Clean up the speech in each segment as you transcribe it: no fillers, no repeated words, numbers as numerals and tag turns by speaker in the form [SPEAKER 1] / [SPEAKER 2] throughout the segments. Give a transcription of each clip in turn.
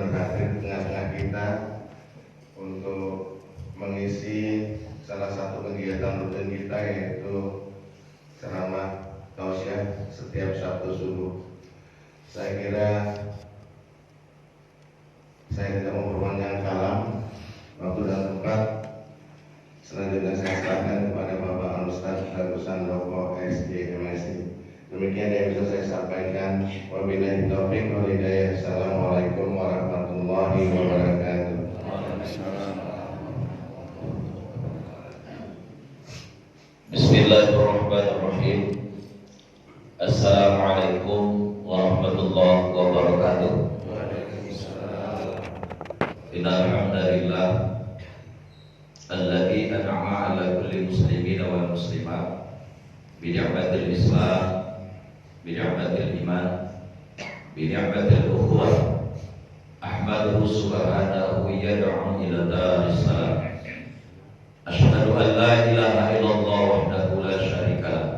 [SPEAKER 1] berhadir di tengah-tengah kita untuk mengisi salah satu kegiatan rutin kita, yaitu ceramah tausiah setiap Sabtu subuh. Saya kira saya tidak memperpanjang kalam, waktu dan tempat. Selanjutnya saya serahkan kepada Bapak Al-Ustaz Darusan Doko SJ MSI. Demikian yang bisa saya sampaikan. Wabillahi taufiq wal hidayah. Assalamualaikum warahmatullahi wabarakatuh.
[SPEAKER 2] Bismillahirrahmanirrahim. Assalamualaikum warahmatullahi wabarakatuh. Innal hamdalillah alladzi an'ama 'ala kulli muslimin wal muslimat bi ni'matil Islam, bi ni'matil iman, bi ni'matil ukhuwah. Ahmaduhu subhanahu yad'u ila daris salam. Asyhadu an la ilaha illallah wahdahu la syarika lah.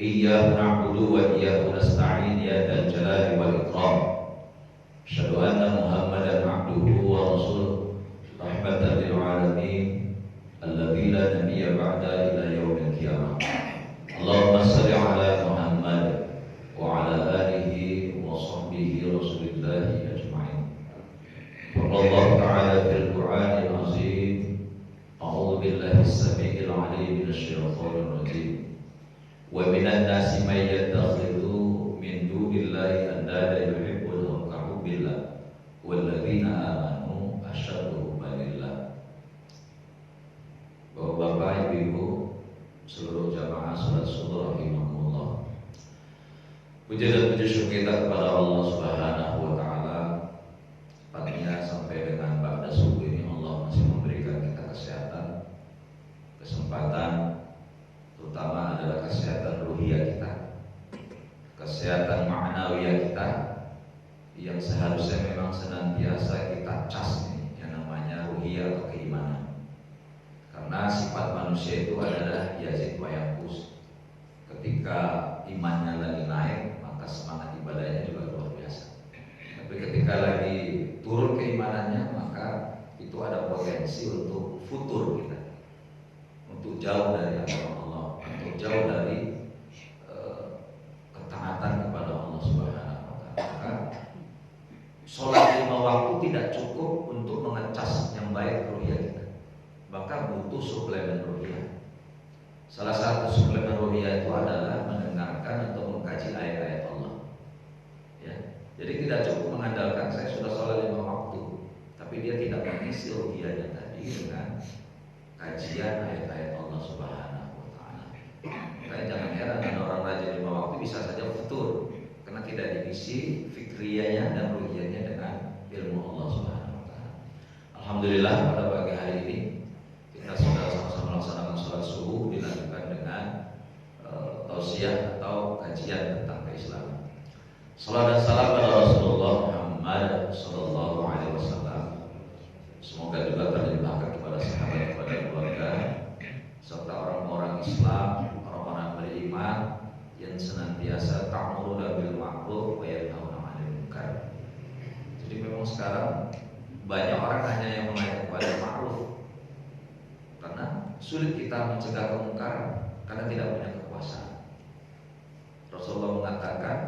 [SPEAKER 2] Iyyahu na'budu wa iyyahu nasta'in ya dzal jalali wal ikram. Asyhadu anna Muhammadan 'abduhu wa rasuluh rahmatan lil alamin alladzi la nabiyya ba'da ila yaumil qiyamah. Allahumma shalli ala Muhammad wa ala alihi wa sahbihi rasulillahi ajma'in. Wallahu ta'ala fil Qur'anil azim. A'udzu billahi as-sami'il 'alim minasy syaithanir rajim. Wa minan nasi may yattakhidhu min dunillahi andada yuhibbunahum ka hubbillah walladzina amanu asyaddu hubban lillah. Bapak, Ibu, seluruh jamaah salat subuh rahimakumullah. Puji dan puji syukur kita kepada Allah Subhanahu wa taala. Tepatnya sampai dengan ba'da subuh ini Allah masih memberikan kita kesehatan, kesempatan, terutama adalah kesehatan ruhiyah kita, kesehatan ma'nawiyah kita, yang seharusnya memang senantiasa kita cas nih, yang namanya ruhiyah atau keimanan. Karena sifat manusia itu adalah yazid wa yanqus. Ketika imannya lagi naik, maka semangat ibadahnya juga luar biasa. Tapi ketika lagi turun keimanannya, maka itu ada potensi untuk futur kita, untuk jauh dari agama Allah, untuk jauh dari ketaatan kepada Allah Subhanahu wa taala. Maka sholat 5 waktu tidak cukup untuk mengecas yang baik ruhiyah kita, maka butuh suplemen ruhiyah. Salah satu suplemen ruhiyah itu adalah mendengarkan atau mengkaji ayat-ayat Allah. Ya, jadi tidak cukup mengandalkan saya sudah sholat 5 waktu, tapi dia tidak mengisi ruhiyahnya tadi dengan kajian ayat-ayat Allah Subhanahu wa taala. Makanya jangan heran ada orang rajin 5 waktu bisa saja futur karena tidak diisi fikriyahnya dan ruhiyahnya dengan ilmu Allah Subhanahu wa taala. Alhamdulillah pada pagi hari ini kita sudah sama-sama melaksanakan sholat subuh dilanjutkan dengan tausiah atau kajian tentang keislaman. Salam dan salam pada Rasulullah Muhammad sallallahu alaihi wasallam. Semoga juga terlimpahkan kepada sahabat, kepada keluarga, serta orang-orang Islam, orang-orang beriman yang senantiasa ta'muruna bil ma'ruf wa yanhauna 'anil munkar. Jadi memang sekarang banyak orang hanya yang mengajak kepada ma'ruf, karena sulit kita mencegah kemungkaran karena tidak punya kekuasaan. Rasulullah mengatakan,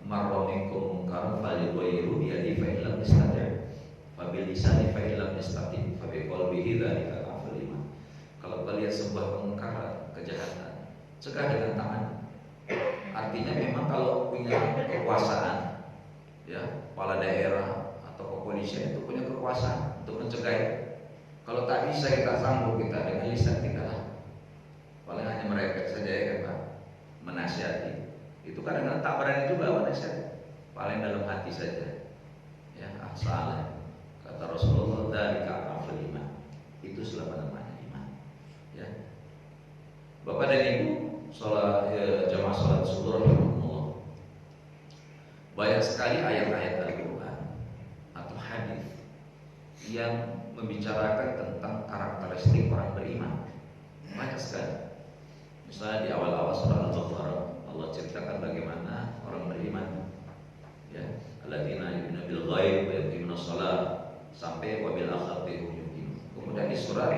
[SPEAKER 2] "Marramikum munkar falyughayyirhu bi yadihi fa illam yastati' fa bil lisani fa illam yastati' fa bi qalbihi dzalika afdal iman." Kalau kalian sebuah kemungkaran, kejahatan, cegah dengan tangan. Artinya memang kalau punya kekuasaan, ya, kepala daerah atau kepolisian itu punya kekuasaan untuk mencegah. Kalau tak bisa kita sanggup, kita dengan lisan tidaklah. Paling hanya mereka saja ya kan Pak, menasihati. Itu kadang-kadang tak berani juga menasihati. Paling dalam hati saja. Ya, salah. Kata Rasulullah, dzalika afdal iman. Itu selama-lamanya iman. Ya. Bapak dan Ibu, jamaah salat subuh rahimakumullah. Banyak sekali ayat-ayat Al-Qur'an atau hadis yang membicarakan tentang karakteristik orang beriman. Banyak sekali. Misalnya di awal-awal surah Al-Baqarah, Allah ceritakan bagaimana orang beriman. Ya, alladzina yu'minuna bil ghaib wa yuqimuna yuqimus shalah sampai wabil akhirati hum yuqinun. Kemudian di surat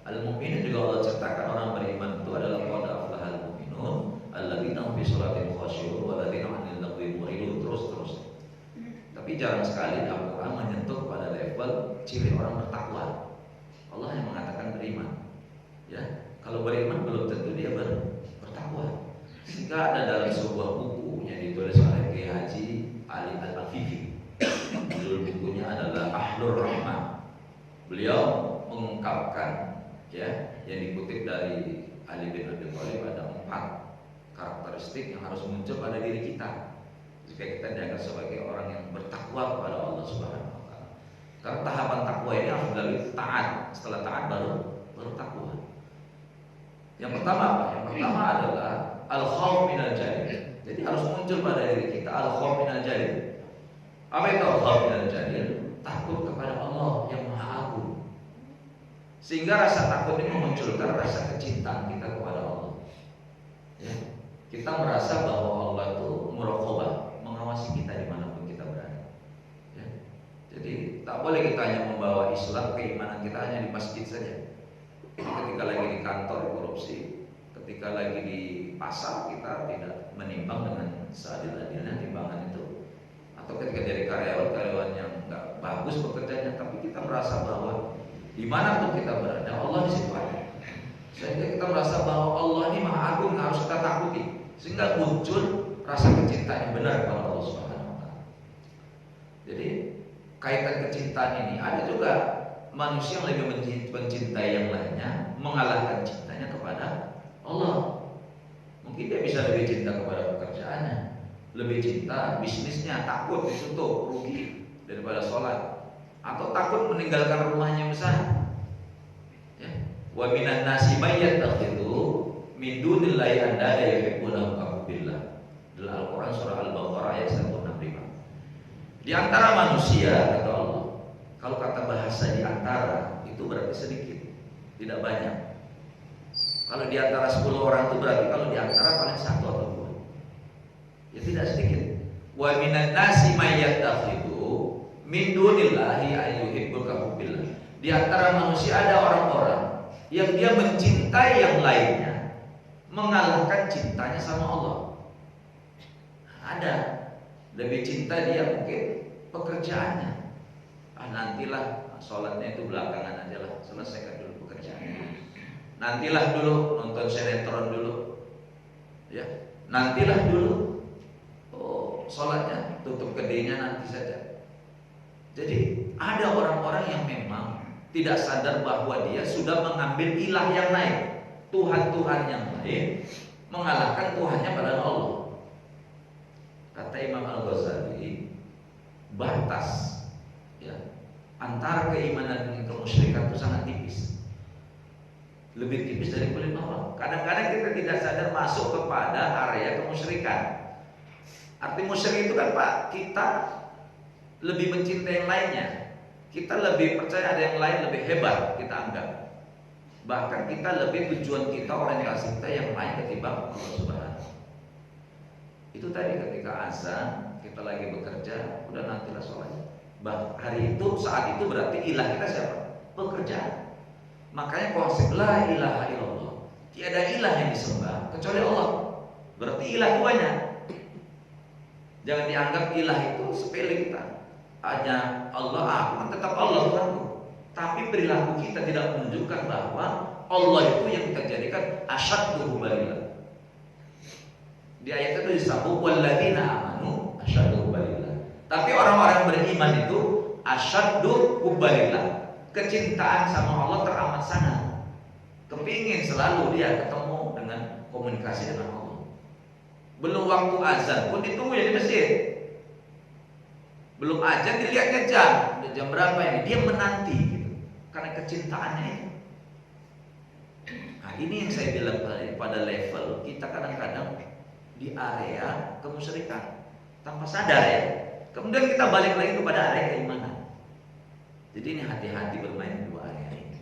[SPEAKER 2] Al-Mu'minun juga Allah ceritakan orang beriman itu adalah qad aflahal mu'minun alladzina hum fi sholatihim khashi'un walladzina 'anil lagwi mu'ridun, terus. Tapi jarang sekali Al-Quran menyentuh pada level ciri orang bertakwa. Allah yang mengatakan beriman. Ya, kalau beriman belum tentu dia bertakwa. Sehingga ada dalam sebuah buku yang ditulis oleh Kiai Haji Ali Al-Afifi. Judul bukunya adalah Ahlur Rahmah. Beliau mengungkapkan ya, yang dikutip dari Ali bin Abi Thalib ada 4 karakteristik yang harus muncul pada diri kita supaya kita dianggap sebagai orang yang bertakwa kepada Allah Subhanahu wa taala. Karena tahapan takwa ini harus melalui taat. Setelah taat baru takwa. Yang pertama apa? Yang pertama adalah al-khauf minal jalil. Jadi harus muncul pada diri kita al-khauf minal jalil. Apa itu al-khauf minal jalil? Takut kepada Allah yang Maha Agung. Sehingga rasa takut ini memunculkan rasa kecintaan kita kepada Allah. Ya. Kita merasa bahwa Allah itu muraqabah, mengawasi kita dimanapun kita berada. Ya. Jadi tak boleh kita hanya membawa Islam, keimanan kita hanya di masjid saja. Ketika lagi di kantor korupsi, ketika lagi di pasar kita tidak menimbang dengan seadil-adilnya timbangan itu. Atau ketika jadi karyawan yang nggak bagus bekerjanya, tapi kita merasa bahwa dimanapun kita berada Allah di situ ada. Sehingga kita merasa bahwa Allah ini Maha Agung, harus kita takuti. Sehingga muncul rasa kecintaan yang benar kepada Allah Subhanahu wa taala. Jadi kaitan kecintaan ini ada juga manusia yang lebih mencintai yang lainnya, mengalahkan cintanya kepada Allah. Mungkin dia bisa lebih cinta kepada pekerjaannya, lebih cinta bisnisnya, takut ditutup rugi daripada sholat, atau takut meninggalkan rumahnya besar. Ya. Wa minan nasi may yattakhidhu min dunillahi andada yuhibbunahum ka hubbillah. Dalam Al-Quran surah Al-Baqarah ayat 165. Di antara manusia kata Allah, kalau kata bahasa di antara itu berarti sedikit, tidak banyak. Kalau di antara 10 orang itu berarti kalau di antara paling 1 atau 2. Ya tidak sedikit. Wa minan nasi may yattakhidhu min dunillahi ayyuhibbul kahubbillah. Di antara manusia ada orang-orang yang dia mencintai yang lainnya, mengalahkan cintanya sama Allah. Ada lebih cinta dia mungkin pekerjaannya. Nantilah sholatnya itu belakangan aja lah, selesaikan dulu pekerjaannya. Nantilah dulu nonton sinetron dulu, ya. Nantilah dulu sholatnya, tutup kedainya nanti saja. Jadi ada orang-orang yang memang tidak sadar bahwa dia sudah mengambil ilah yang lain, Tuhan-Tuhan yang lain, mengalahkan Tuhannya pada Allah. Kata Imam Al-Ghazali, batas ya antara keimanan dengan kemusyrikan itu sangat tipis, lebih tipis dari kulit bawang. Kadang-kadang kita tidak sadar masuk kepada area kemusyrikan. Arti musyrik itu kan Pak, kita lebih mencintai yang lainnya, kita lebih percaya ada yang lain lebih hebat kita anggap. Bahkan kita lebih tujuan kita, orientasi kita yang lain ketimbang Allah Subhanahu. Itu tadi ketika azan kita lagi bekerja, udah nantilah sholatnya. Hari itu saat itu berarti ilah kita siapa? Pekerjaan. Makanya konsep la ilaha illallah, tiada ilah yang disembah kecuali Allah. Berarti ilah itu banyak. Jangan dianggap ilah itu sepele kita. Hanya Allah, aku kan tetap Allah Tuhanku. Tapi perilaku kita tidak menunjukkan bahwa Allah itu yang kita jadikan asyaddu hubbalillah. Di ayat itu disebut walladzina amanu asyaddu hubbalillah. Tapi orang-orang beriman itu asyaddu hubbalillah. Kecintaan sama Allah teramat sangat. Kepingin selalu dia ketemu dengan komunikasi dengan Allah. Belum waktu azan pun ditunggu ya di masjid. Belum azan dilihatnya jam berapa ini, dia menanti gitu. Karena kecintaannya itu. Nah ini yang saya bilang pada level kita kadang-kadang di area kemusyrikan tanpa sadar ya. Kemudian kita balik lagi kepada area keimanan. Jadi ini hati-hati bermain di dua area ini.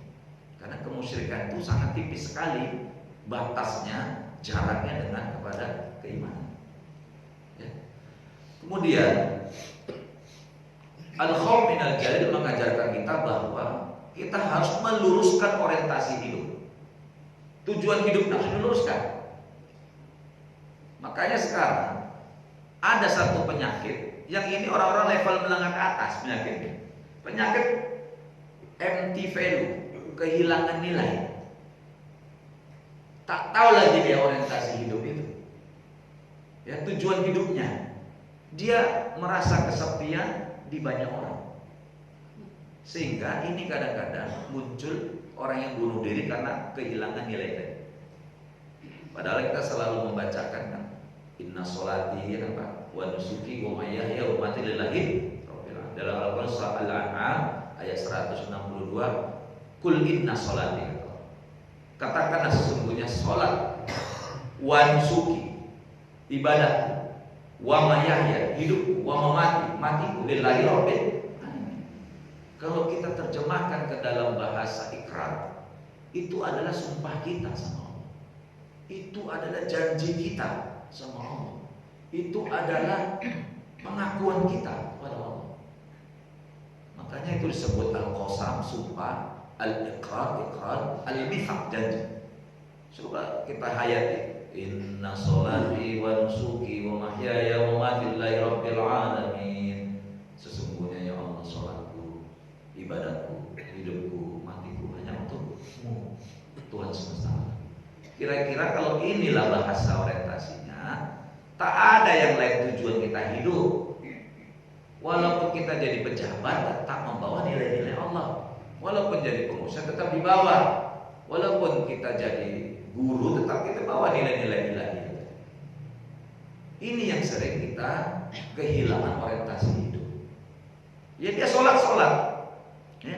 [SPEAKER 2] Karena kemusyrikan itu sangat tipis sekali batasnya, jaraknya dengan kepada keimanan. Ya. Kemudian Al-Khauf minal Jalil mengajarkan kita bahwa kita harus meluruskan orientasi hidup. Tujuan hidup harus diluruskan. Makanya sekarang ada satu penyakit yang ini orang-orang level menengah ke atas penyakitnya. Penyakit empty value, kehilangan nilai. Tak tahu lagi dia orientasi hidup itu. Ya, tujuan hidupnya. Dia merasa kesepian di banyak orang. Sehingga ini kadang-kadang muncul orang yang bunuh diri karena kehilangan nilai tadi. Padahal kita selalu membacakan kan, inna sholati ya kan, wa nusuki wa mahyaya wa mamati lillahi rabbil alamin. Dalam Al-Qur'an surah Al-An'am ayat 162, kul inna sholati. Katakanlah sesungguhnya sholat, wa nusuki ibadah, wa mahyaya hidup, wa mamati matiku lillahi rabbil alamin. Kalau kita terjemahkan ke dalam bahasa ikrar, itu adalah sumpah kita sama Allah. Itu adalah janji kita sama Allah. Itu adalah pengakuan kita kepada Allah. Makanya itu disebut al-qasam, sumpah, al-iqrar, al-mithaq, janji. Coba kita hayati. Inna sholati wa nusuki wa mahyaya wa mamati lillahi rabbil alamin. Sesungguhnya ya Allah, sholatku, ibadahku, hidupku, matiku hanya untukmu, Tuhan semesta alam. Kira-kira kalau inilah bahasa orientasinya, tak ada yang lain tujuan kita hidup. Walaupun kita jadi pejabat, tetap membawa nilai-nilai Allah. Walaupun jadi pengusaha, tetap dibawa. Walaupun kita jadi guru, tetap kita bawa nilai-nilai ilahi. Ini yang sering kita kehilangan orientasi hidup. Ya dia sholat, ya,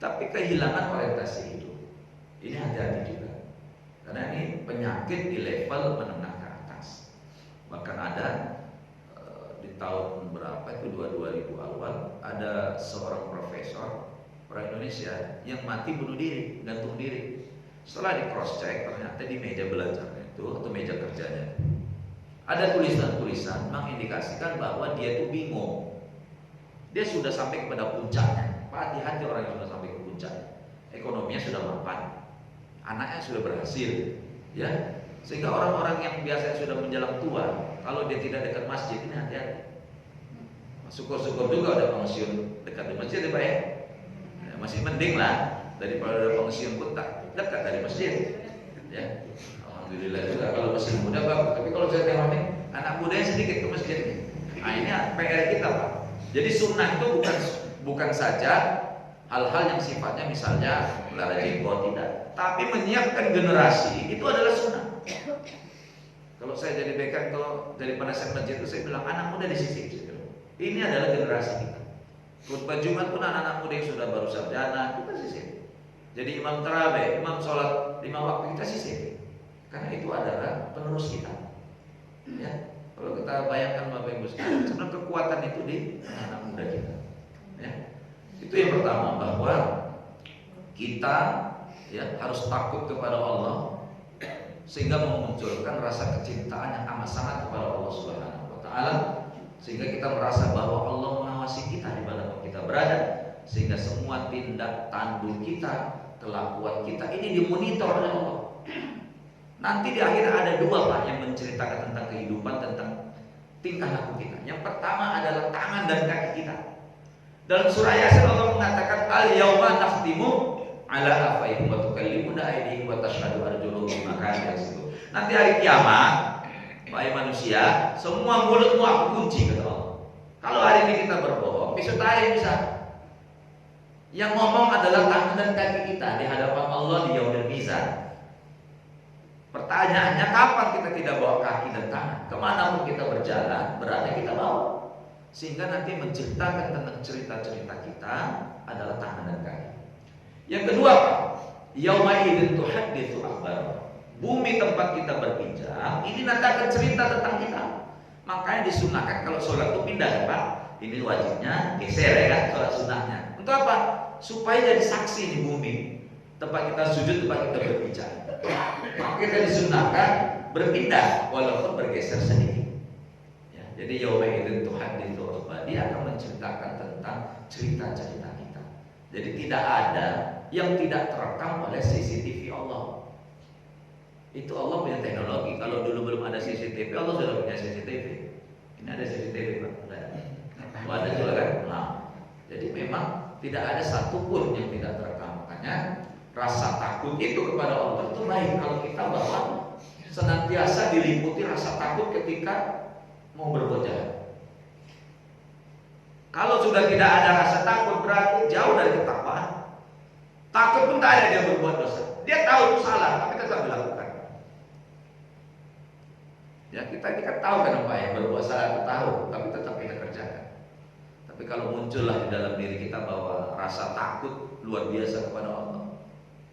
[SPEAKER 2] tapi kehilangan orientasi hidup. Ini hati-hati juga. Karena ini penyakit di level menengah ke atas. Bahkan ada di tahun berapa itu 2000 awal ada seorang profesor orang Indonesia yang mati bunuh diri, gantung diri. Setelah di cross check ternyata di meja belajarnya itu atau meja kerjanya ada tulisan-tulisan mengindikasikan bahwa dia itu bingung. Dia sudah sampai kepada puncaknya. Hati-hati orang yang sudah sampai ke puncaknya. Ekonominya sudah mapan. Anaknya sudah berhasil, ya, sehingga orang-orang yang biasanya sudah menjelang tua, kalau dia tidak dekat masjid, ini hati-hati. Syukur-syukur juga ada pensiun dekat di masjid, ya Pak ya. Masih mending lah daripada ada pensiun pun tak dekat dari masjid, ya. Alhamdulillah juga kalau masih muda Pak. Tapi kalau saya tengok nih, anak mudanya sedikit ke masjid. Nah ini PR kita Pak. Jadi sunnah itu bukan saja hal-hal yang sifatnya misalnya melihara jenggot, tidak, tapi menyiapkan generasi itu adalah sunnah. Kalau saya jadi BK atau dari penasihat masjid itu saya bilang anak muda di sisi. Ini adalah generasi kita. Khutbah Jumat pun anak-anak muda yang sudah baru sarjana kita sisir. Jadi imam tarawih, imam sholat 5 waktu kita sisir. Karena itu adalah penerus kita. Ya, kalau kita bayangkan Bapak Ibu sekalian, sebenarnya kekuatan itu di anak muda kita. Ya. Itu yang pertama, bahwa kita ya harus takut kepada Allah sehingga memunculkan rasa kecintaan yang amat sangat kepada Allah Subhanahu wa taala, sehingga kita merasa bahwa Allah mengawasi kita di mana kita berada, sehingga semua tindak tanduk kita, kelakuan kita ini dimonitor oleh Allah. Nanti di akhir ada 2 Pak yang menceritakan tentang kehidupan, tentang tingkah laku kita. Yang pertama adalah tangan dan kaki kita. Dalam surah Yasin Allah mengatakan al-yauma nakhtimu ala afwaihim wa tukallimuna aydihim wa tashhadu arjuluhum bima kanu yaksibun. Nanti hari kiamat, wahai manusia, semua mulutmu aku kunci kata Allah. Kalau hari ini kita berbohong, besok hari bisa. Yang ngomong adalah tangan dan kaki kita di hadapan Allah di yaumil mizan. Pertanyaannya, kapan kita tidak bawa kaki dan tangan? Kemana pun kita berjalan, berada kita bawa. Sehingga nanti menceritakan tentang cerita-cerita kita adalah tangan dan kaki. Yang kedua, yauma idzin tuhadditsu akhbar. Bumi tempat kita berpijak ini nanti akan cerita tentang kita. Makanya disunahkan kalau sholat itu pindah ya Pak. Ini wajibnya geser ya kan sholat sunnahnya. Untuk apa? Supaya jadi saksi di bumi. Tempat kita sujud, tempat kita berpijak. Maka kita disunahkan berpindah walaupun bergeser sedikit. Jadi yauma idzin tuhadditsu akhbar, dia akan menceritakan tentang cerita-cerita kita. Jadi tidak ada yang tidak terekam oleh CCTV Allah. Itu Allah punya teknologi. Kalau dulu belum ada CCTV, Allah sudah punya CCTV. Ini ada CCTV, Pak. Ada juga kan? Nah, jadi memang tidak ada satupun yang tidak terekam. Makanya rasa takut itu kepada Allah itu baik kalau kita bahwa senantiasa diliputi rasa takut ketika mau berbuat jahat. Kalau sudah tidak ada rasa takut berarti jauh dari ketakwaan. Takut pun tak ada dia berbuat dosa. Dia tahu itu salah tapi tetap dilakukan. Ya kita ini kan tahu kan apa yang berbuat salah itu tahu tapi tetap kita kerjakan. Tapi kalau muncullah di dalam diri kita bahwa rasa takut luar biasa kepada Allah,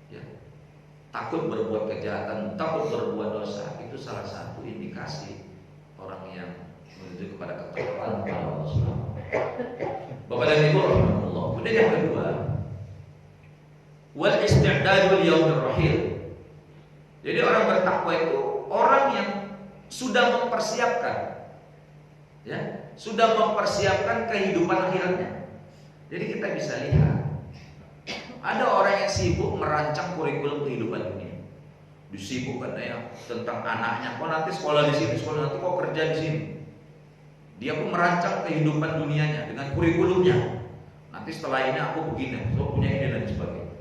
[SPEAKER 2] ya, takut berbuat kejahatan, takut berbuat dosa, itu salah satu indikasi orang yang menuju kepada ketakwaan kepada Allah Subhanahu. Bapak dan Ibu rahimahullah. Kemudian yang kedua, wal isti'dadul yaumir rahil. Jadi orang bertakwa itu orang yang sudah mempersiapkan, ya, sudah mempersiapkan kehidupan akhiratnya. Jadi kita bisa lihat ada orang yang sibuk merancang kurikulum kehidupan dunia. Disibukkan ya tentang anaknya, kok nanti sekolah di sini, sekolah nanti kok kerja di sini. Dia pun merancang kehidupan dunianya dengan kurikulumnya. Nanti setelah ini aku begini, aku punya ini dan sebagainya.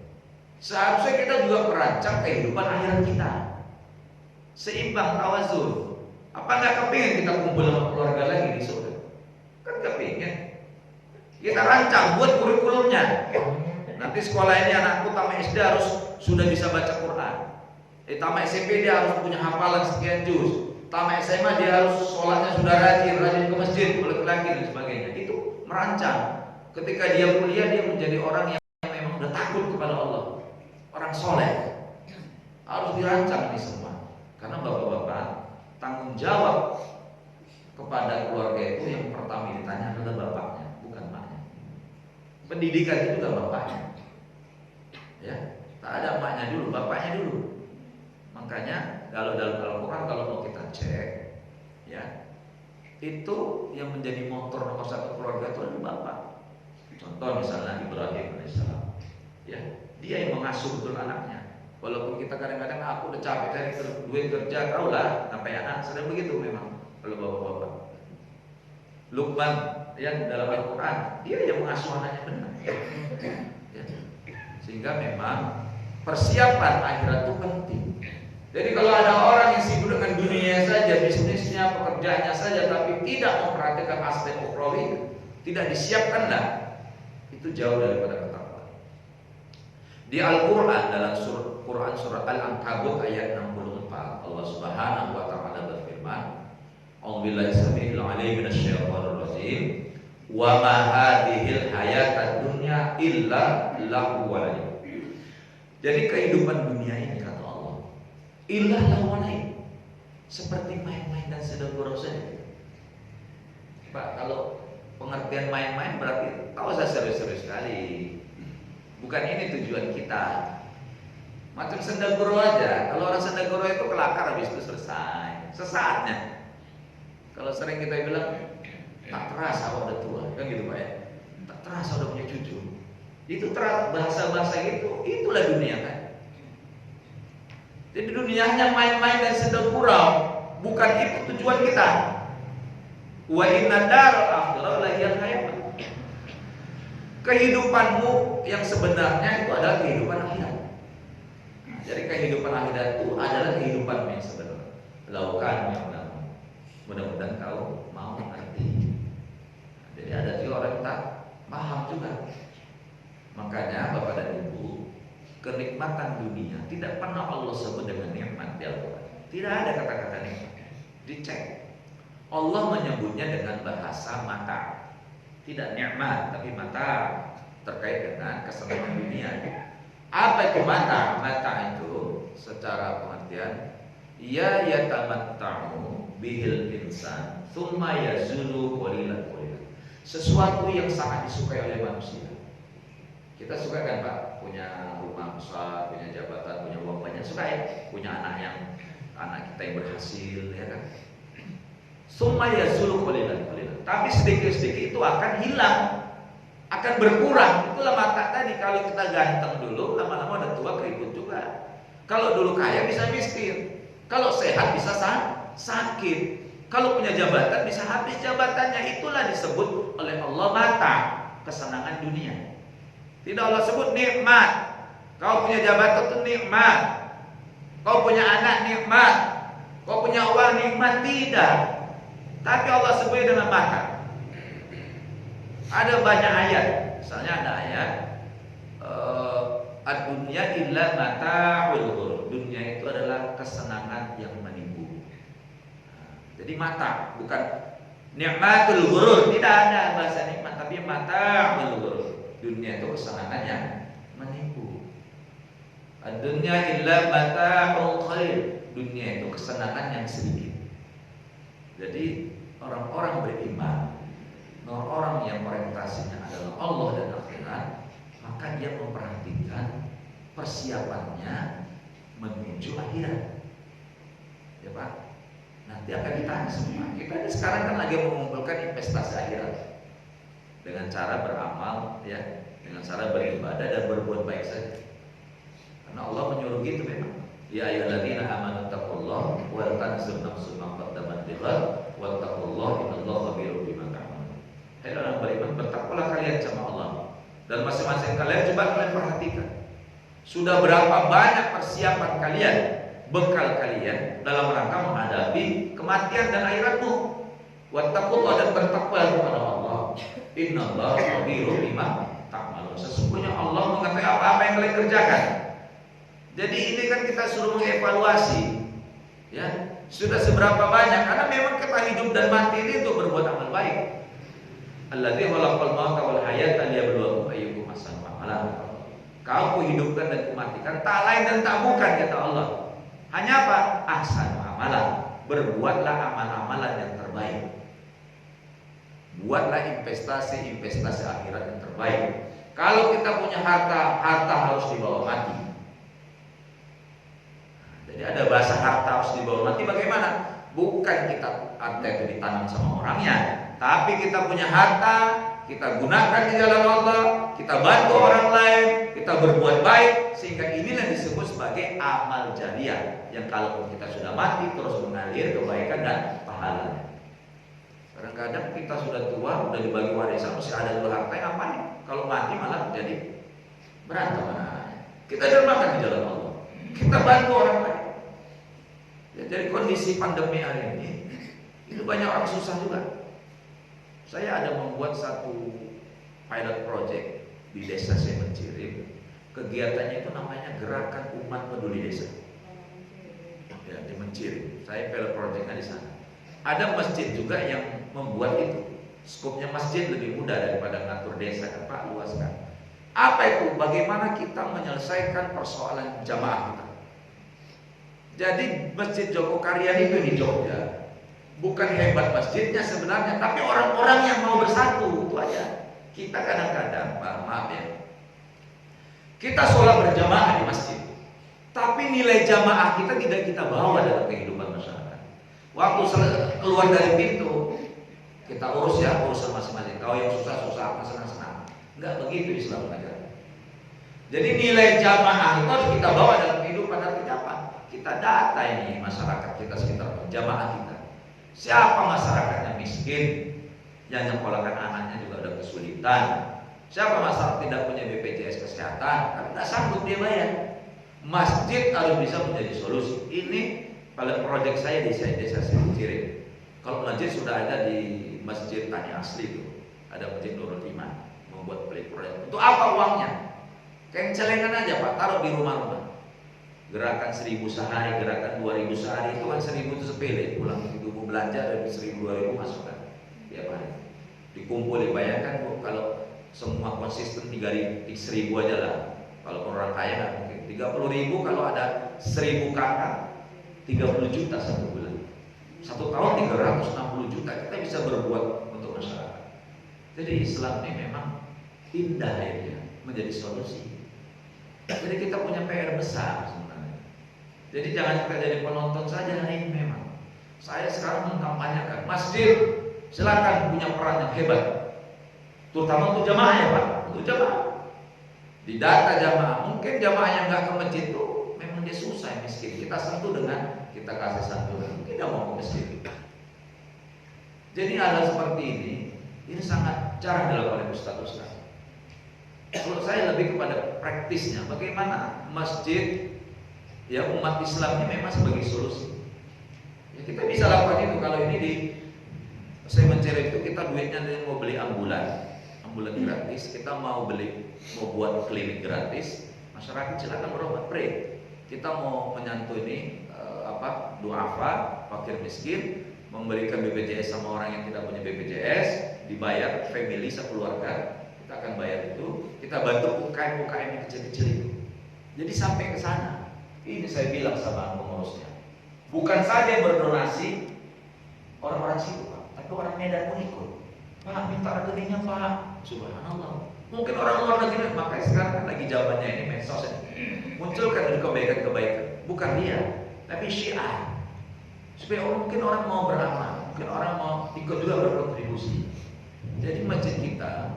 [SPEAKER 2] Seharusnya kita juga merancang kehidupan akhirat kita. Seimbang, tawazun. Apa nggak kepingin kita kumpul sama keluarga lagi di surga? Kan kepingin. Kita rancang buat kurikulumnya. Nanti sekolah ini anakku tamat SD harus sudah bisa baca Quran. Tamat SMP dia harus punya hafalan sekian juz. Tamat SMA dia harus sholatnya sudah rajin ke masjid, laki-laki dan sebagainya. Itu merancang. Ketika dia kuliah dia menjadi orang yang memang sudah takut kepada Allah, orang soleh. Harus dirancang ini semua. Karena bapak-bapak tanggung jawab kepada keluarga itu yang pertama ditanya adalah bapaknya, bukan maknya. Pendidikan itu juga bapaknya. Ya, tak ada maknya dulu, bapaknya dulu. Makanya kalau dalam Al-Quran kalau mau kita cek, ya, itu yang menjadi motor nomor satu keluarga itu adalah bapak. Contoh misalnya Ibrahim alaihissalam, ya, dia yang mengasuh betul anaknya. Walaupun kita kadang-kadang aku udah capek cari duit kerja, kau lah sampai anak sedang begitu memang kalau bapak-bapak. Luqman yang dalam Al-Quran dia yang mengasuh anaknya benar, ya. Sehingga memang persiapan akhirat itu penting. Jadi kalau ada orang yang sibuk dengan dunia saja, bisnisnya, pekerjaannya saja, tapi tidak memperhatikan aspek ukhrawi, tidak disiapkanlah, itu jauh daripada ketakwaan. Di Al-Quran dalam Quran surat Al-Ankabut ayat 64, Allah Subhanahu wa taala berfirman, "A'udzubillahi samil 'alim minasyaitonir rajim, wa ma hadhil hayatad dunya illa lahu wa la'ib." Jadi kehidupan dunia ini kata Allah, illa lahu wa la'ib, seperti main-main dan sedekah saja. Pak, kalau pengertian main-main berarti tahu saya serius-serius sekali. Bukan ini tujuan kita. Macam sendaguro aja. Kalau orang sendaguro itu kelakar habis itu selesai. Sesaatnya. Kalau sering kita bilang tak terasa udah tua, kan gitu Pak ya. Tak terasa udah punya cucu. Itu bahasa-bahasa gitu. Itulah dunia kan. Jadi dunia hanya main-main dan sendaguro. Bukan itu tujuan kita. Wa inna daral akhirah la hiyal hayat. Kehidupanmu yang sebenarnya itu adalah kehidupan akhirat. Nah, jadi kehidupan akhirat itu adalah kehidupanmu yang sebenarnya. Lakukan yang mudah-mudahan kau mau mengerti. Nah, jadi ada juga orang yang tak paham juga. Makanya Bapak dan Ibu, kenikmatan dunia tidak pernah Allah sebut dengan nikmat di Al-Quran. Tidak ada kata-kata nikmat. Dicek. Allah menyebutnya dengan bahasa mata. Tidak nikmat tapi mata, terkait dengan kesenangan dunia. Apa itu mata? Mata itu secara pengertian ya yatamatta'u bihil insan tsumma yazulu qalilan qalilan. Sesuatu yang sangat disukai oleh manusia. Kita suka kan Pak, punya rumah besar, punya jabatan, punya uang banyak, suka ya? Punya anak kita yang berhasil, ya kan? Tsumma yazulu qalilan qalilan. Tapi sedikit-sedikit itu akan hilang, akan akan berkurang. Itulah mata tadi. Kalau kita ganteng dulu, lama-lama udah tua keriput juga. Kalau dulu kaya bisa miskin. Kalau sehat bisa sakit. Kalau punya jabatan bisa habis jabatannya. Itulah disebut oleh Allah mata, kesenangan dunia. Tidak Allah sebut nikmat. Kau punya jabatan itu nikmat. Kau punya anak nikmat. Kau punya uang nikmat. Tidak. Tapi Allah sebut dengan mata. Ada banyak ayat. Misalnya ada ayat ad-dunya illa mata'ul ghurur. Dunia itu adalah kesenangan yang menipu. Jadi mata, bukan nikmatul ghurur. Tidak ada bahasa nikmat, tapi mata'ul ghurur. Dunia itu kesenangan yang menipu. Ad-dunya illa mata'ul khair. Dunia itu kesenangan yang sedikit. Jadi orang-orang beriman, orang-orang yang orientasinya adalah Allah dan akhirat, maka dia memperhatikan persiapannya menuju akhirat. Ya Pak, nanti akan ditanya semua. Kita ini sekarang kan lagi mengumpulkan investasi akhirat dengan cara beramal, ya, dengan cara beribadah dan berbuat baik saja. Karena Allah menyuruh gitu memang. Ya ayyuhalladzina amanu taqullaha wa tanzur nafsun ma qaddamat lighad wattaqullaha innallaha khabirun bima ta'malun. Hai orang beriman, bertakwalah kalian sama Allah. Dan masing-masing kalian coba kalian perhatikan. Sudah berapa banyak persiapan kalian, bekal kalian dalam rangka menghadapi kematian dan akhiratmu. Wattaqullaha, dan bertakwalah kepada Allah. Innallaha khabirun bima ta'malun. Sesungguhnya Allah mengetahui apa-apa yang kalian kerjakan. Jadi ini kan kita suruh mengevaluasi, ya, sudah seberapa banyak, karena memang kita hidup dan mati ini untuk berbuat amal baik. Alladzi khalaqal mauta wal hayata liyabluwakum ayyukum ahsanu amala. Kau kuhidupkan dan kumatikan, tak lain dan tak bukan, kata Allah. Hanya apa? Ahsanu amala. Berbuatlah amal-amalan yang terbaik. Buatlah investasi akhirat yang terbaik. Kalau kita punya harta, harta harus dibawa mati. Jadi ada bahasa harta harus dibawa mati bagaimana? Bukan kita harta itu ditanam sama orangnya, tapi kita punya harta, kita gunakan di jalan Allah, kita bantu orang lain, kita berbuat baik, sehingga inilah disebut sebagai amal jariah yang kalau kita sudah mati terus mengalir kebaikan dan pahalanya. Kadang-kadang kita sudah tua, sudah dibagi warisan, masih ada dua harta, yang ngapain? Kalau mati malah jadi berantem anak-anaknya. Kita dermakan di jalan Allah, kita bantu orang lain. Ya, dari kondisi pandemi hari ini, itu banyak orang susah juga. Saya ada membuat satu pilot project di desa saya Mencirim. Kegiatannya itu namanya Gerakan Umat Peduli Desa. Ya, di Mencirim. Saya pilot projectnya di sana. Ada masjid juga yang membuat itu. Skopnya masjid lebih mudah daripada ngatur desa, kan Pak, luas kan. Apa itu? Bagaimana kita menyelesaikan persoalan jamaah kita? Jadi Masjid Joko Karyan itu di Jogja, bukan hebat masjidnya sebenarnya, tapi orang-orang yang mau bersatu, itu aja. Kita kadang-kadang, Pak, maaf ya, kita sholat berjamaah di masjid, tapi nilai jamaah kita tidak kita bawa dalam kehidupan masyarakat. Waktu keluar dari pintu, kita urus ya urusan masing-masing. Kau yang susah-susah, senang-senang. Enggak begitu Islam mengajar. Jadi nilai jamaah itu harus kita bawa dalam kehidupan. Artinya apa? Kita data ini masyarakat kita sekitar jamaah kita. Siapa masyarakatnya miskin, yang nyekolahkan anaknya juga ada kesulitan. Siapa masyarakat tidak punya BPJS kesehatan, karena tidak sanggup dia bayar. Masjid harus bisa menjadi solusi. Ini pada proyek saya di desa Mencirim. Kalau masjid sudah ada di Masjid Tani Asli itu, ada Masjid Nurul Iman membuat proyek. Untuk apa uangnya? Kayak celengan aja Pak, taruh di rumah-rumah. Gerakan 1000 sehari, gerakan 2000 sehari, itu kan 1000 itu sepele. Pulang itu belanja dari 1000-2000 masukkan tiap hari. Dikumpul, dibayarkan Bu, kalau semua konsisten 1000 aja lah. Kalau orang kaya nggak mungkin 30.000, kalau ada 1000 kakak 30 juta satu bulan. Satu tahun 360 juta kita bisa berbuat untuk masyarakat. Jadi Islam ini memang indah ya, menjadi solusi. Jadi kita punya PR besar sebenarnya. Jadi jangan kita jadi penonton saja hari ini memang. Saya sekarang mengkampanyekan masjid, silakan punya peran yang hebat. Terutama untuk jamaah ya Pak, untuk jamaah. Di data jamaah, mungkin jamaah yang nggak ke masjid itu memang dia susah miskin. Kita sentuh dengan kita kasih santunan, mungkin dia mau ke masjid. Jadi hal seperti ini sangat jarang dilakukan oleh ustaz-ustaz. Kalau saya lebih kepada praktisnya, bagaimana masjid ya umat Islam ini memang sebagai solusi. Ya, kita bisa lakukan itu. Kalau ini saya mencari itu kita duitnya mau beli ambulan gratis, kita mau buat klinik gratis, masyarakat silakan berobat, pray. Kita mau menyantuni duafa, fakir miskin, memberikan BPJS sama orang yang tidak punya BPJS, dibayar family sekeluarga, kita akan bayar itu, kita bantu UKM yang kecil-kecil itu. Jadi sampai ke sana. Ini saya bilang sama pengurusnya, bukan saja berdonasi orang-orang situ, Pak, tapi orang Medan pun ikut. Pak, minta rekeningnya Pak. Subhanallah. Mungkin orang luar negeri, makanya sekarang kan lagi zamannya ini medsos ini. Munculkan dari kebaikan-kebaikan, bukan dia, tapi syiar. Supaya mungkin orang mau beramal, mungkin orang mau ikut juga berkontribusi. Jadi masjid kita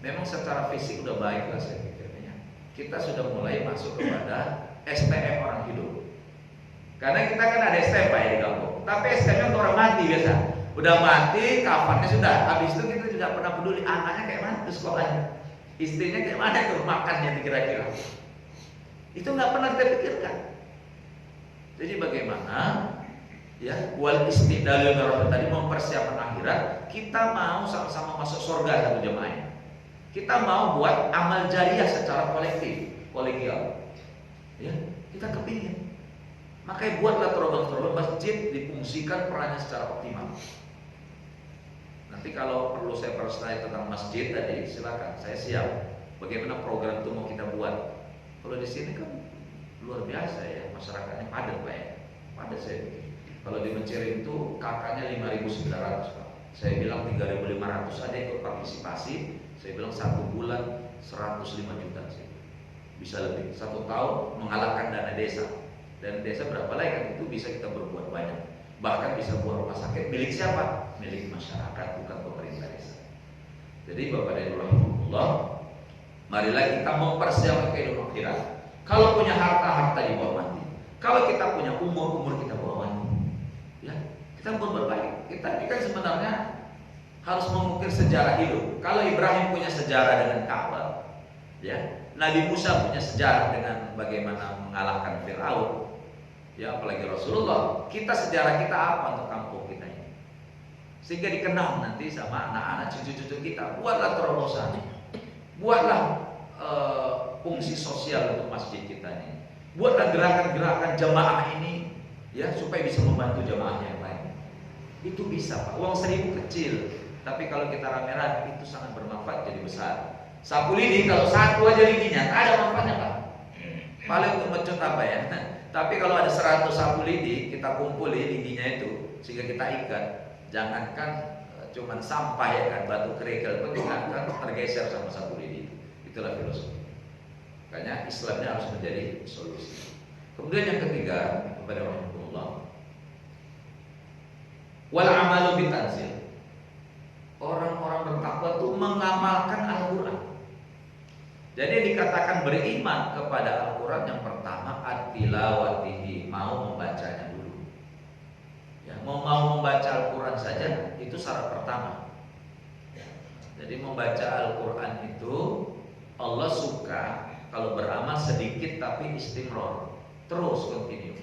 [SPEAKER 2] memang secara fisik udah baik lah saya pikirnya. Kita sudah mulai masuk kepada STM orang hidup. Karena kita kan ada STM Pak ya di kampung, tapi STM untuk orang mati biasa. Udah mati, kafannya sudah. Habis itu kita tidak pernah peduli anaknya kayak mana ke sekolahnya, istrinya kayak mana tuh makannya kira-kira. Itu nggak pernah kita pikirkan. Jadi bagaimana ya wal istidalul marhum tadi mempersiapkan akhirat, kita mau sama-sama masuk surga satu jemaah. Kita mau buat amal jariah secara kolegial. Ya, kita kepingin. Makanya buatlah terobosan masjid difungsikan perannya secara optimal. Nanti kalau perlu saya percaya tentang masjid tadi, silakan, saya siap. Bagaimana program itu mau kita buat? Kalau di sini kan luar biasa ya, masyarakatnya padat Pak ya. Padat saya pikir. Kalau di Menciri itu kakaknya 5.900 Pak. Saya bilang 3.500 ada ikut partisipasi. Saya bilang 1 bulan 105 juta sih. Bisa lebih. 1 tahun mengalahkan dana desa. Dan desa berapa lagi kan itu bisa kita berbuat banyak. Bahkan bisa buat rumah sakit milik siapa? Milik masyarakat, bukan pemerintah desa. Jadi Bapak dan Ibu rahimahullah, marilah kita mempersiapkan kehidupan akhirat. Kalau punya harta dibawa mati. Kalau kita punya umur kita bawa mati. Ya, kita berbuat baik. Kita ini kan sebenarnya harus mengukir sejarah hidup. Kalau Ibrahim punya sejarah dengan Ka'bah, ya, Nabi Musa punya sejarah dengan bagaimana mengalahkan Firaun. Ya, apalagi Rasulullah. Sejarah kita apa untuk kampung kita ini? Sehingga dikenal nanti sama anak-anak cucu-cucu kita. Buatlah terobosan, buatlah fungsi sosial untuk masjid kita ini. Buatlah gerakan-gerakan jamaah ini, ya, supaya bisa membantu jamaah yang lain. Itu bisa Pak. Uang 1.000 kecil, tapi kalau kita rame-rame itu sangat bermanfaat jadi besar. Sapu lidi kalau satu aja lidinya, tak ada manfaatnya Pak. Paling untuk mencut apa ya? Tapi kalau ada 100 sapu lidi, kita kumpulin lidinya itu sehingga kita ikat. Jangankan cuman sampah ya kan, batu kerikil pun diangkat tergeser sama sapu lidi. Itulah filosofi. Makanya Islamnya harus menjadi solusi. Kemudian yang ketiga, kepada rahmatullah, wal amalu bitanzil. Orang-orang bertakwa itu mengamalkan Al-Quran. Jadi dikatakan beriman kepada Al-Quran yang pertama at-tilawatihi, mau membacanya dulu. Ya, mau membaca Al-Quran saja itu syarat pertama. Jadi membaca Al-Quran itu Allah suka kalau beramal sedikit tapi istimror, terus continue.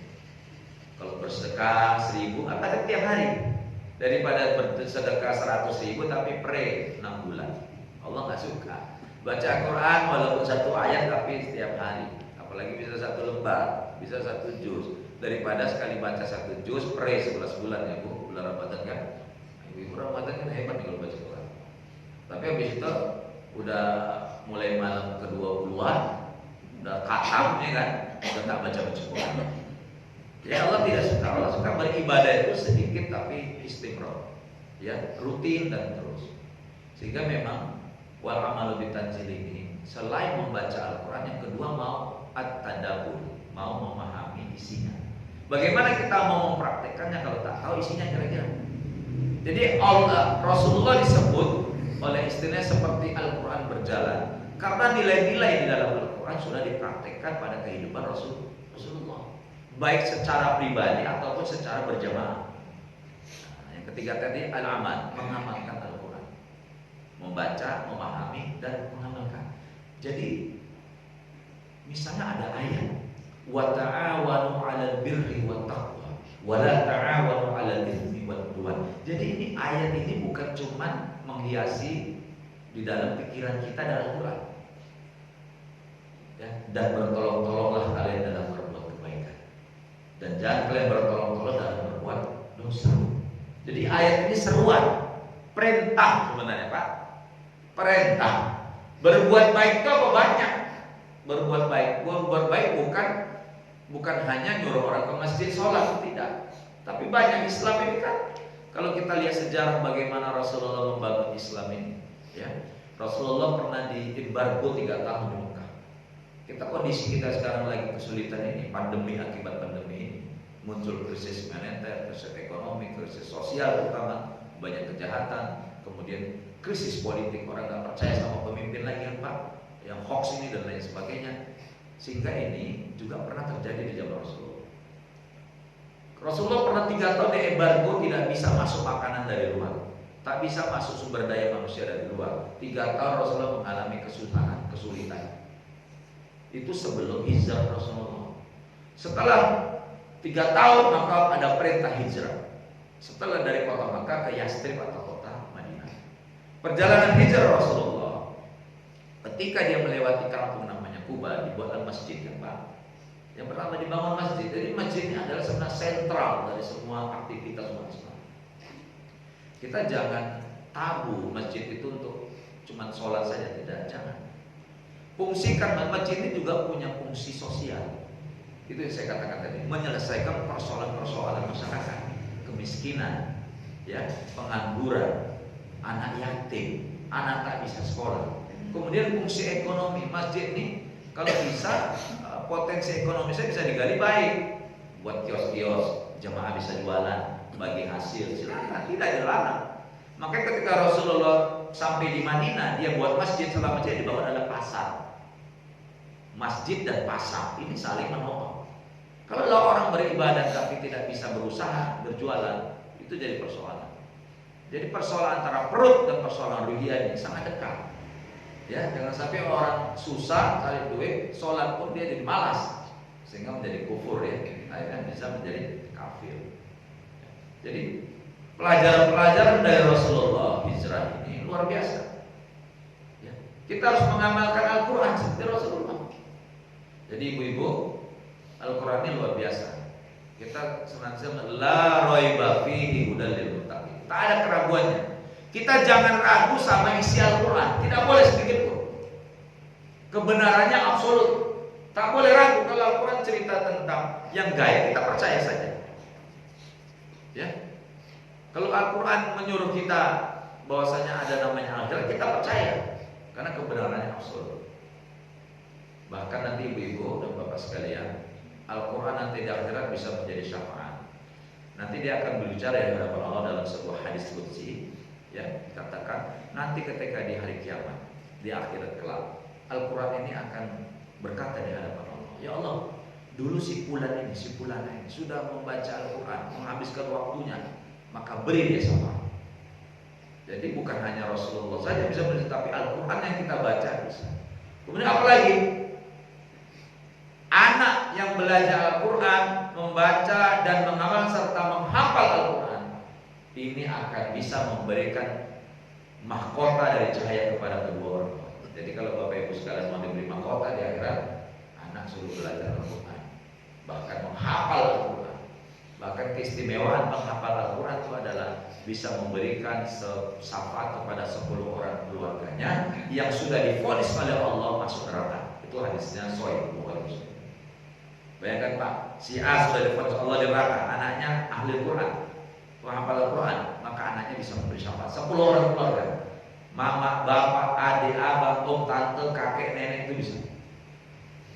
[SPEAKER 2] Kalau bersedekah 1.000 ada tiap hari, daripada bersedekah 100.000 tapi pray 6 bulan. Allah nggak suka. Baca Quran walaupun 1 ayat tapi setiap hari, apalagi bisa 1 lembar, bisa 1 juz, daripada sekali baca 1 juz pray 11 bulan ya Bu. Bulan Ramadan kan, ibu Ramadan kan hebat nih kalau baca Quran. Tapi habis itu udah mulai malam ke-20-an, udah khatam ya kan, udah tak baca Quran. Ya Allah tidak suka. Allah suka beribadah itu sedikit tapi istimror, ya, rutin dan terus. Sehingga memang wal amalu bitanzil ini selain membaca Al-Quran, yang kedua mau at-tadabbur, mau memahami isinya. Bagaimana kita mau mempraktekannya kalau tak tahu isinya kira-kira? Jadi Allah, Rasulullah disebut oleh istilahnya seperti Al-Quran berjalan. Karena nilai-nilai di dalam Al-Quran sudah dipraktekkan pada kehidupan Rasulullah, baik secara pribadi ataupun secara berjamaah. Yang ketiga tadi al-amal, mengamalkan Al-Quran, membaca, memahami, dan mengamalkan. Jadi misalnya ada ayat wa ta'awanu 'alal birri wat taqwa wa la ta'awanu 'alal itsmi wal 'udwan. Jadi ini ayat ini bukan cuma menghiasi di dalam pikiran kita dalam Al-Quran, ya, dan bertolong-tolonglah kalian dalam berbuat kebaikan, dan jangan kalian bertolong-tolong dalam berbuat dosa. Jadi ayat ini seruan, perintah sebenarnya Pak, perintah. Berbuat baik itu apa banyak? Berbuat baik bukan hanya nyuruh orang ke masjid sholat, tidak. Tapi banyak. Islam ini kan, kalau kita lihat sejarah bagaimana Rasulullah membangun Islam ini, ya, Rasulullah pernah diembargo 3 tahun di Mekah. Kondisi kita sekarang lagi kesulitan ini, pandemi, akibat pandemi ini muncul krisis moneter, krisis ekonomi, krisis sosial terutama, banyak kejahatan, kemudian krisis politik, orang nggak percaya sama pemimpin lagi kan Pak, yang hoax ini dan lain sebagainya. Sehingga ini juga pernah terjadi di zaman Rasulullah. Rasulullah pernah 3 tahun diembargo, tidak bisa masuk makanan dari luar, tak bisa masuk sumber daya manusia dari luar. 3 tahun Rasulullah mengalami kesulitan. Itu sebelum hijrah Rasulullah. Setelah 3 tahun maka ada perintah hijrah. Setelah dari kota Makkah ke Yastrib atau kota Madinah. Perjalanan hijrah Rasulullah, ketika dia melewati kampung namanya Kuba, dibuatlah masjid kan Pak. Yang pertama dibangun masjid. Jadi masjid ini adalah sebenarnya sentral dari semua aktivitas umat Islam. Kita jangan tabu masjid itu untuk cuma sholat saja, tidak, jangan. Fungsikan masjid ini juga punya fungsi sosial. Itu yang saya katakan tadi, menyelesaikan persoalan-persoalan masyarakat, kemiskinan, ya, pengangguran, anak yatim, anak tak bisa sekolah. Kemudian fungsi ekonomi masjid ini, kalau bisa potensi ekonomi saya bisa digali baik, buat kios-kios, jemaah bisa jualan, bagi hasil, silakan, tidak dilarang. Makanya ketika Rasulullah sampai di Madinah, dia buat masjid, setelah masjid dibangun adalah pasar. Masjid dan pasar ini saling menopang. Kalau orang beribadah tapi tidak bisa berusaha, berjualan, itu jadi persoalan. Jadi persoalan antara perut dan persoalan ruhiyah ini sangat dekat. Ya, jangan sampai orang susah cari duit, sholat pun dia jadi malas, sehingga menjadi kufur, ya, akhirnya bisa menjadi kafir. Jadi pelajaran-pelajaran dari Rasulullah hijrah ini luar biasa. Ya, kita harus mengamalkan Al-Quran seperti Rasulullah. Jadi ibu-ibu, Al-Quran ini luar biasa. Kita senantiasa la raiba fihi hudal lil muttaqin. Tak ada keraguannya. Kita jangan ragu sama isi Al-Quran. Tidak boleh sedikit pun. Kebenarannya absolut. Tak boleh ragu. Kalau Al-Quran cerita tentang yang gaib, kita percaya saja. Ya. Kalau Al-Quran menyuruh kita bahwasanya ada namanya akhirat, kita percaya. Karena kebenarannya absolut. Bahkan nanti ibu-ibu dan bapak sekalian, Al-Quran nanti di akhirat bisa menjadi syafaat. Nanti dia akan berbicara di hadapan Allah dalam sebuah hadis qudsi, ya, dikatakan nanti ketika di hari kiamat, di akhirat kelak, Al-Quran ini akan berkata di hadapan Allah, ya Allah, dulu si fulan ini sudah membaca Al-Quran, menghabiskan waktunya, maka beri dia syafaat. Jadi bukan hanya Rasulullah saja bisa beri, tapi Al-Quran yang kita baca bisa. Kemudian apa lagi? Anak yang belajar Al-Quran, membaca dan mengamal serta menghafal Al-Quran, ini akan bisa memberikan mahkota dari cahaya kepada kedua orang tua. Jadi kalau Bapak Ibu sekalian mau diberi mahkota di akhirat, anak suruh belajar Al-Quran, bahkan menghafal Al-Quran. Bahkan keistimewaan menghafal Al-Quran itu adalah bisa memberikan syafaat kepada 10 orang keluarganya yang sudah divonis oleh Allah masuk neraka. Itu hadisnya Sahih Bukhari. Bayangkan Pak, si A sudah divonis Allah di neraka, anaknya ahli Quran, menghafal Al-Quran, maka anaknya bisa memberi syafaat 10 orang keluarga. Mama, bapak, adik, abang, om, tante, kakek, nenek itu bisa.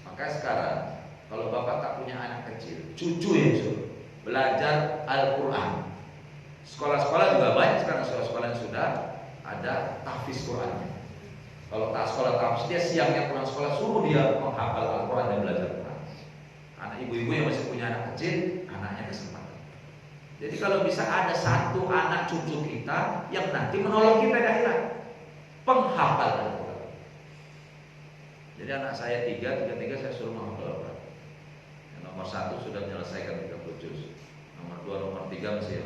[SPEAKER 2] Maka sekarang kalau bapak tak punya anak kecil, cucu yang suruh belajar Al-Quran. Sekolah-sekolah juga banyak sekarang, sekolah-sekolah yang sudah ada tahfiz Quran. Kalau tak sekolah tahfiz, dia siangnya pulang sekolah suruh dia menghafal Al-Quran dan belajar Quran. Anak ibu-ibu yang masih punya anak kecil, anaknya kesempatan. Jadi kalau bisa ada satu anak cucu kita yang nanti menolong kita di akhirat, penghafal Al-Quran. Jadi anak saya tiga saya suruh menghafal Al-Quran. Yang nomor 1 sudah menyelesaikan 30 juz, nomor 2, nomor 3 masih.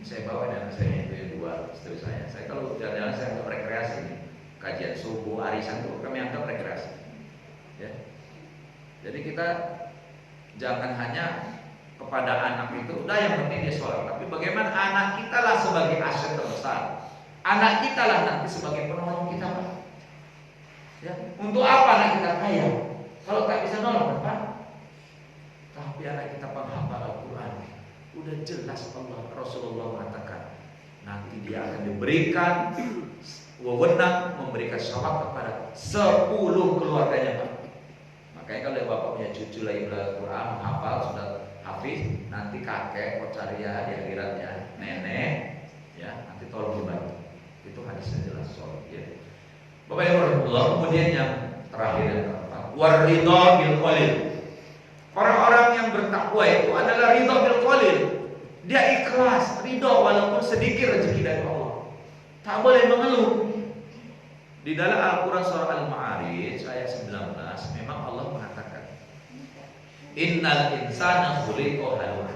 [SPEAKER 2] Saya bawa dan saya itu yang 2 istri saya. Saya kalau jalan-jalan saya anggap rekreasi, kajian subuh, arisan itu kami anggap rekreasi. Ya. Jadi kita jangan hanya kepada anak itu, udah yang penting dia sholat. Tapi bagaimana anak kita lah sebagai aset terbesar. Anak kita lah nanti sebagai penolong kita, Pak. Ya. Untuk apa anak kita kaya? Kalau tak bisa nolong, Pak. Tapi anak kita penghafal Al-Quran. Udah jelas Allah Rasulullah mengatakan nanti dia akan diberikan wewenang memberikan syafaat kepada 10 keluarganya, Pak. Makanya kalau bapak punya cucu lagi belajar Quran, hafal sudah hafiz, nanti kakek kocaria di akhiratnya, nenek, ya nanti tolong dibantu. Itu hadisnya jelas soal ya. Bapak Ibu Rasulullah, kemudian yang terakhir yang keempat, waridho bil qalil. Orang-orang yang bertakwa itu adalah ridho bil qalil. Dia ikhlas, ridho walaupun sedikit rezeki dari Allah. Tak boleh mengeluh. Di dalam Al-Quran surah Al-Ma'arij ayat 19 memang Allah mengatakan innal insana khuliqa halu'a.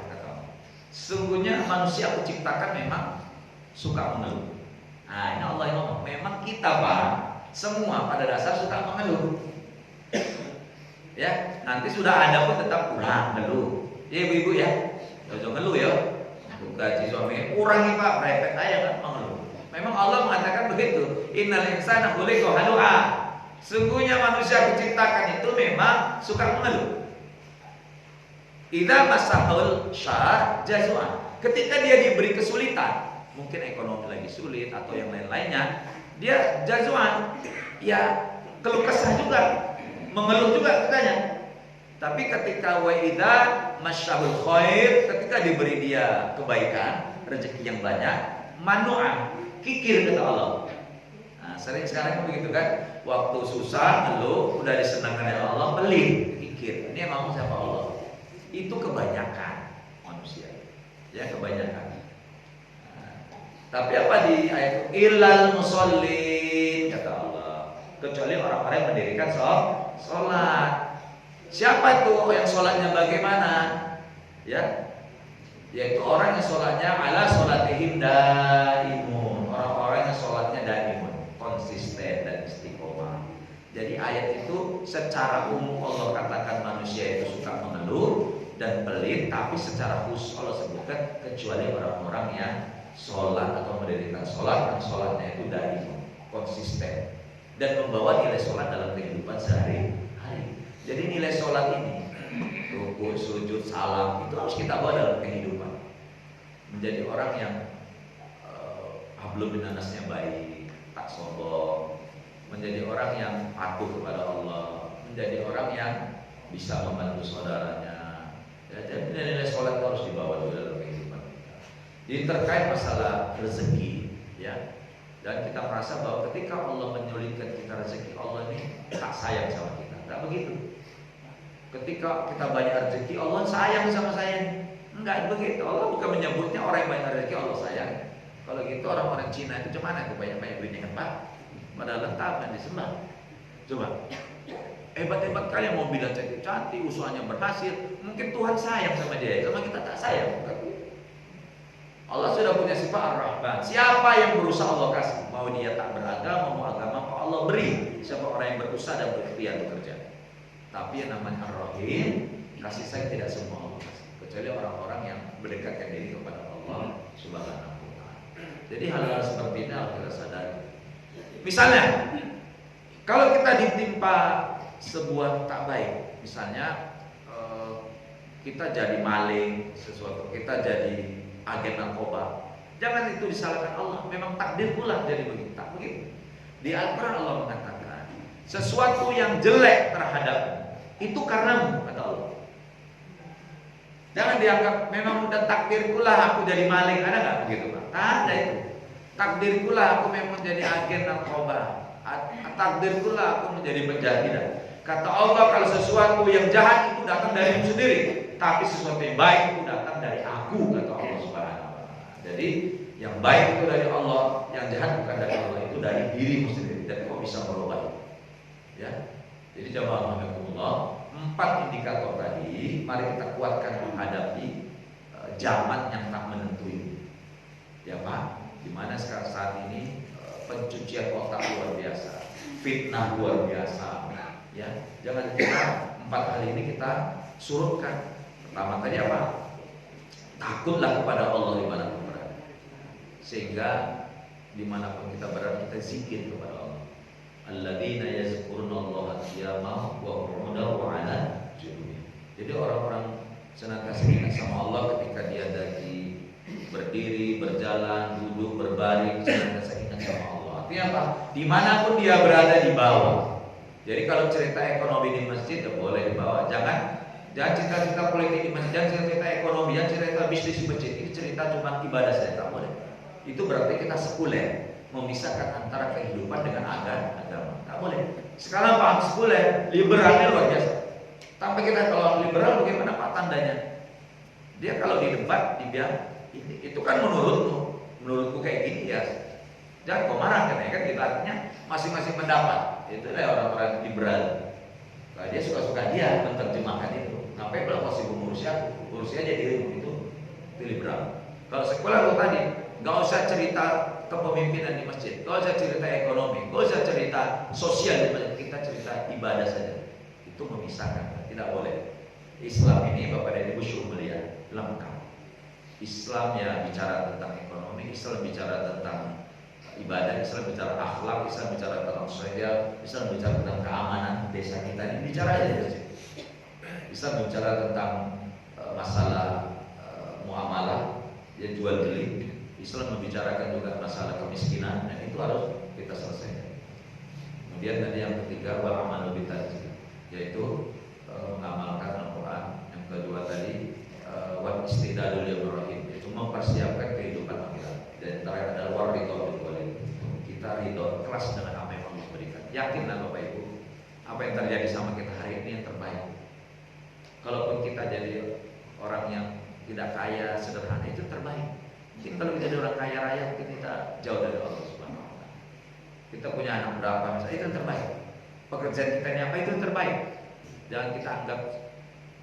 [SPEAKER 2] Sungguhnya manusia aku ciptakan memang suka mengeluh. Nah ini Allah yang ngomong, memang kita Pak semua pada dasar suka mengeluh. Ya, nanti sudah ada pun tetap kurang ngeluh. Ya ibu-ibu ya, jangan ngeluh ya. Gaji suami kurangi Pak, repot aja kan mengeluh. Memang Allah mengatakan begitu. Innal insana khuliqa halu'a. Sungguhnya manusia diciptakan itu memang suka mengeluh. Idza masahul syar jazua. Ketika dia diberi kesulitan, mungkin ekonomi lagi sulit atau yang lain-lainnya, dia jazuan, ya keluh kesah juga, mengeluh juga katanya. Tapi ketika wa idza masyahul khair, ketika diberi dia kebaikan, rezeki yang banyak, manu'ah, kikir kata Allah. Nah, sering sekarang begitu kan, waktu susah ngeluh, udah disenangkan oleh Allah, pelit, kikir. Ini yang mau siapa Allah? Itu kebanyakan manusia, ya kebanyakan. Nah, tapi apa di ayat ilal musallin kata Allah, kecuali orang-orang yang mendirikan sholat. Siapa tuh yang sholatnya bagaimana? Ya, yaitu orang yang sholatnya ala sholatihim daimun, orang-orang yang sholatnya daimun, konsisten dan istiqomah. Jadi ayat itu secara umum Allah katakan manusia itu suka mengeluh dan pelit, tapi secara khusus Allah sebutkan kecuali orang-orang yang sholat atau mendirikan sholat dan sholatnya itu daimun, konsisten dan membawa nilai sholat dalam kehidupan sehari-hari. Jadi nilai sholat ini, rukuk, sujud, salam itu harus kita bawa dalam kehidupan. Menjadi orang yang hablum minannasnya baik, tak sombong, menjadi orang yang patuh kepada Allah, menjadi orang yang bisa membantu saudaranya. Ya, jadi nilai sholat itu harus dibawa dalam kehidupan kita. Jadi terkait masalah rezeki, ya, dan kita merasa bahwa ketika Allah menyulitkan kita rezeki, Allah ini tak sayang sama kita. Tak begitu. Ketika kita banyak rezeki, Allah sayang sama saya. Enggak begitu. Allah bukan menyebutnya orang yang banyak rezeki Allah sayang. Kalau gitu orang-orang Cina itu cuma itu banyak-banyak duitnya kan Pak. Padahal lengkap dan disembah. Coba. Hebat-hebat kalian mobilnya cantik-cantik, usahanya berhasil. Mungkin Tuhan sayang sama dia, sama kita tak sayang. Allah sudah punya sifat Ar-Rahman. Siapa yang berusaha Allah kasih, mau dia tak beragama, mau agama, Allah beri. Siapa orang yang berusaha dan berikhtiar bekerja. Tapi yang namanya Ar-Rahim, kasih sayang tidak semua Allah kasih, kecuali orang-orang yang mendekatkan diri kepada Allah Subhanahu wa ta'ala. Jadi hal-hal seperti ini harus kita sadari. Misalnya, kalau kita ditimpa sebuah tak baik, misalnya kita jadi maling sesuatu, kita jadi agen narkoba, jangan itu disalahkan Allah. Memang takdir pula jadi begitu. Tak begitu. Di Al-Quran Allah mengatakan sesuatu yang jelek terhadap itu karenamu, kata Allah. Jangan dianggap memang udah takdir pula aku jadi maling, ada nggak begitu Pak? Tak ada itu. Takdirkulah aku memang menjadi agen narkoba. Takdirkulah aku menjadi penjahat. Kata Allah, kalau sesuatu yang jahat itu datang darimu sendiri, tapi sesuatu yang baik itu datang dari aku, kata Allah Subhanahu wa taala. Jadi yang baik itu dari Allah, yang jahat bukan dari Allah, itu dari dirimu sendiri. Dan kau bisa merubah. Ya. Jadi jamaah rahimakumullah, 4 indikator tadi mari kita kuatkan menghadapi zaman yang tak menentu ini. Ya Pak, dimana sekarang saat ini pencucian otak luar biasa, fitnah luar biasa. Ya, jangan kita 4 hal ini kita surutkan. Pertama tadi apa? Takutlah kepada Allah dimanapun berada. Sehingga dimanapun kita berada kita zikir kepada Allah. Alladzina yazkurunallaha qiyaman wa qu'udan wa 'ala junubihim. Jadi orang-orang senantiasa ingat sama Allah ketika dia lagi berdiri, berjalan, duduk, berbaring, senantiasa ingat sama Allah. Artinya apa? Dimanapun dia berada di bawah. Jadi kalau cerita ekonomi di masjid ya boleh dibawa. Jangan cerita-cerita politik di masjid, jangan cerita ekonomi, jangan cerita bisnis di masjid. Ini cerita cuma ibadah saja, tak boleh. Itu berarti kita sekuler, memisahkan antara kehidupan dengan agama. Tak boleh. Sekarang paham sekuler, liberalnya luar biasa. Tapi kita kalau liberal bagaimana Pak tandanya? Dia kalau di debat dia itu kan menurutku kayak gini ya. Jangan kau marah kan ya kan kita artinya masing-masing pendapat. Itu orang-orang liberal. Nah, dia suka-suka dia menerjemahkan itu. Ngapain kalau masih mengurusi aku? Urusi aja dirimu itu liberal. Kalau sekolah lu tadi, nggak usah cerita kepemimpinan di masjid, nggak usah cerita ekonomi, nggak usah cerita sosial di masjid, kita cerita ibadah saja. Itu memisahkan, tidak boleh. Islam ini Bapak dan Ibu syukur mulia lengkap. Islam ya bicara tentang ekonomi, Islam bicara tentang ibadah, Islam bicara akhlak, Islam bicara tentang sosial, Islam bicara tentang keamanan desa kita ini bicara aja. Islam bicara tentang masalah muamalah, ya jual beli. Islam membicarakan juga masalah kemiskinan dan itu harus kita selesaikan. Kemudian tadi yang ketiga wal amalu bitarjih, yaitu mengamalkan Al-Quran. Yang kedua tadi wal istidadul Ibrahim, yaitu mempersiapkan kehidupan akhirat. Dan terakhir adalah waridho bil walid. Kita ridho ikhlas dengan apa yang Allah berikan. Yakinlah Bapak Ibu, apa yang terjadi sama kita hari ini yang terbaik. Kalaupun kita jadi orang yang tidak kaya, sederhana, itu terbaik. Mungkin kalau kita jadi orang kaya raya, mungkin kita jauh dari Allah Subhanahu wa taala. Kita punya anak berapa misalnya, itu yang terbaik. Pekerjaan kita ini apa, itu yang terbaik. Jangan kita anggap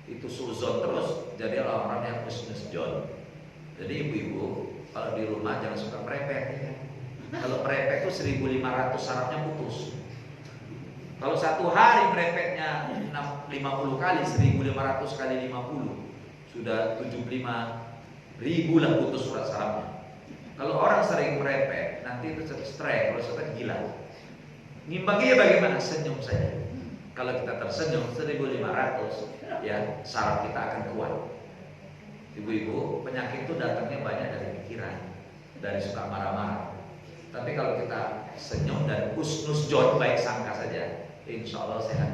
[SPEAKER 2] itu suzon terus, jadi orang-orang yang husnuzon. Jadi ibu-ibu kalau di rumah jangan suka merepet ya. Kalau merepet itu 1.500 sarafnya putus. Kalau satu hari merepetnya 50 kali, 1.500 kali 50 sudah 75.000 lah putus surat sarafnya. Kalau orang sering merepet nanti itu stres, kalau stres gila. Ngimbanginya bagaimana? Senyum saja. Kalau kita tersenyum 1.500 ya saraf kita akan kuat. Ibu-ibu, penyakit itu datangnya banyak dari pikiran, dari suka marah-marah. Tapi kalau kita senyum dan husnuzon, baik sangka saja, insya Allah sehat.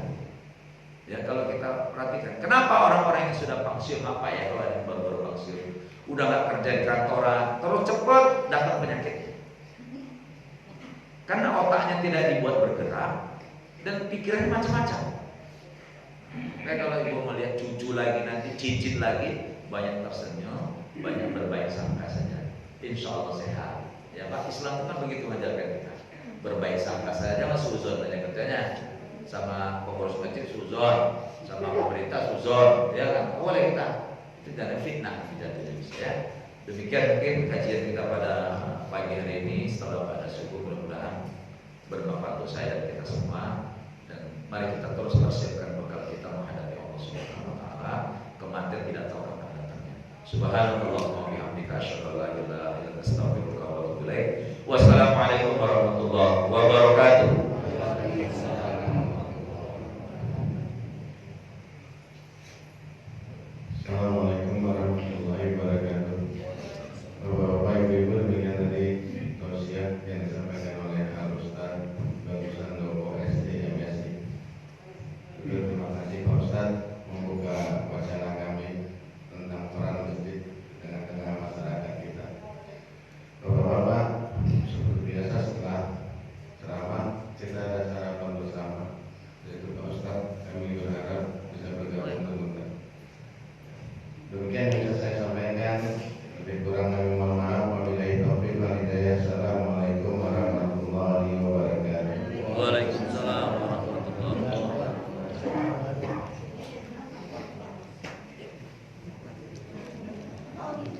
[SPEAKER 2] Ya kalau kita perhatikan, kenapa orang-orang yang sudah pensiun apa ya kalau ada yang baru-baru pensiun, udah nggak kerja di kantoran, terus cepat datang penyakit. Karena otaknya tidak dibuat bergerak dan pikirannya macam-macam. Kayak kalau ibu melihat cucu lagi nanti cicit lagi, banyak tersenyum, banyak berbaik sangka saja, insya Allah sehat. Ya Pak, Islam itu kan begitu mengajarkan kita berbaik sangka saja, jangan suzon aja kerjanya. Sama pengurus masjid suzon, sama pemerintah suzon, ya kan? Boleh kita, itu jangan fitnah jadinya ya. Demikian mungkin kajian kita pada pagi hari ini. Setelah pada subuh mudah-mudahan bermanfaat untuk saya dan kita semua. Dan mari kita terus persiapkan bekal kita menghadapi Allah Subhanahu wa taala. Kematian tidak tahu kapan datangnya. Subhanallahumma wa bihamdika asyhadu an la ilaha illa anta astaghfiruka wa atubu ilaik. Wassalamualaikum warahmatullahi wabarakatuh.
[SPEAKER 1] Assalamualaikum warahmatullahi wabarakatuh. Bapak Ibu, demikian tadi tausiah yang disampaikan oleh Al Ustaz Bagusan Doko SD MSI. Terima kasih Pak Ustaz membuka wacana kami tentang peran masjid dengan tengah masyarakat kita. Bapak-bapak, Demikian